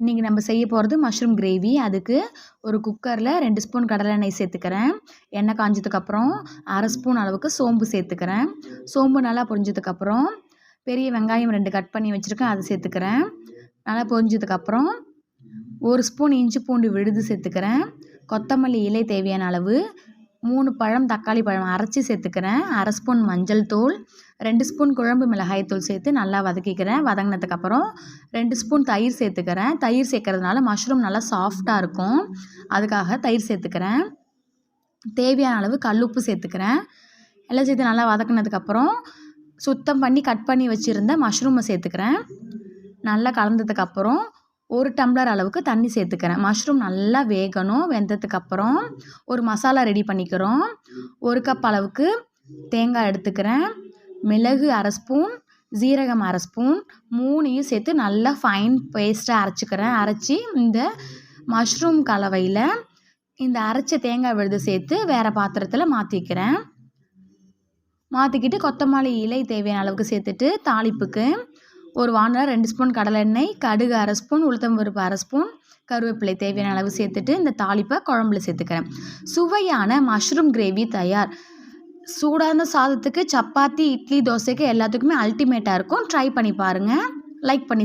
இன்றைக்கி நம்ம செய்ய போகிறது மஷ்ரூம் கிரேவி. அதுக்கு ஒரு குக்கரில் 2 ஸ்பூன் கடலை எண்ணெய் சேர்த்துக்கிறேன். எண்ணெய் காஞ்சதுக்கப்புறம் 1/2 ஸ்பூன் அளவுக்கு சோம்பு சேர்த்துக்கிறேன். சோம்பு நல்லா பொரிஞ்சதுக்கப்புறம் பெரிய வெங்காயம் 2 கட் பண்ணி வச்சுருக்கேன், அதை சேர்த்துக்கிறேன். நல்லா பொரிஞ்சதுக்கப்புறம் 1 ஸ்பூன் இஞ்சி பூண்டு விழுது சேர்த்துக்கிறேன். கொத்தமல்லி இலை தேவையான அளவு, 3 பழம் தக்காளி பழம் அரைச்சி சேர்த்துக்கிறேன். 1/2 ஸ்பூன் மஞ்சள் தூள், 2 ஸ்பூன் குழம்பு மிளகாய் தூள் சேர்த்து நல்லா வதக்கிக்கிறேன். வதங்கினதுக்கப்புறம் 2 ஸ்பூன் தயிர் சேர்த்துக்கிறேன். தயிர் சேர்க்கறதுனால மஷ்ரூம் நல்லா சாஃப்டாக இருக்கும், அதுக்காக தயிர் சேர்த்துக்கிறேன். தேவையான அளவு கல்லுப்பு சேர்த்துக்கிறேன். எல்லாம் சேர்த்து நல்லா வதக்கினதுக்கப்புறம் சுத்தம் பண்ணி கட் பண்ணி வச்சுருந்த மஷ்ரூமை சேர்த்துக்கிறேன். நல்லா கலந்ததுக்கப்புறம் 1 டம்ளர் அளவுக்கு தண்ணி சேர்த்துக்கிறேன். மஷ்ரூம் நல்லா வேகணும். வெந்ததுக்கப்புறம் ஒரு மசாலா ரெடி பண்ணிக்கிறோம். 1 கப் அளவுக்கு தேங்காய் எடுத்துக்கிறேன். மிளகு 1/2 ஸ்பூன், ஜீரகம் 1/2 ஸ்பூன், 3யும் சேர்த்து நல்லா ஃபைன் பேஸ்ட்டாக அரைச்சிக்கிறேன். அரைச்சி இந்த மஷ்ரூம் கலவையில் இந்த அரைச்ச தேங்காய் விழுது சேர்த்து வேறு பாத்திரத்தில் மாற்றிக்கிறேன். மாற்றிக்கிட்டு கொத்தமல்லி இலை தேவையான அளவுக்கு சேர்த்துட்டு தாளிப்புக்கு ஒரு வானலில் 2 ஸ்பூன் கடலை எண்ணெய், கடுகு 1/2 ஸ்பூன், உளுத்தம்பருப்பு 1/2 ஸ்பூன், கருவேப்பிலை தேவையான அளவு சேர்த்துட்டு இந்த தாளிப்பை குழம்புல சேர்த்துக்கிறேன். சுவையான மஷ்ரூம் கிரேவி தயார். சூடான சாதத்துக்கு, சப்பாத்தி, இட்லி, தோசைக்கு எல்லாத்துக்குமே அல்டிமேட்டாக இருக்கும். ட்ரை பண்ணி பாருங்கள். லைக் பண்ணி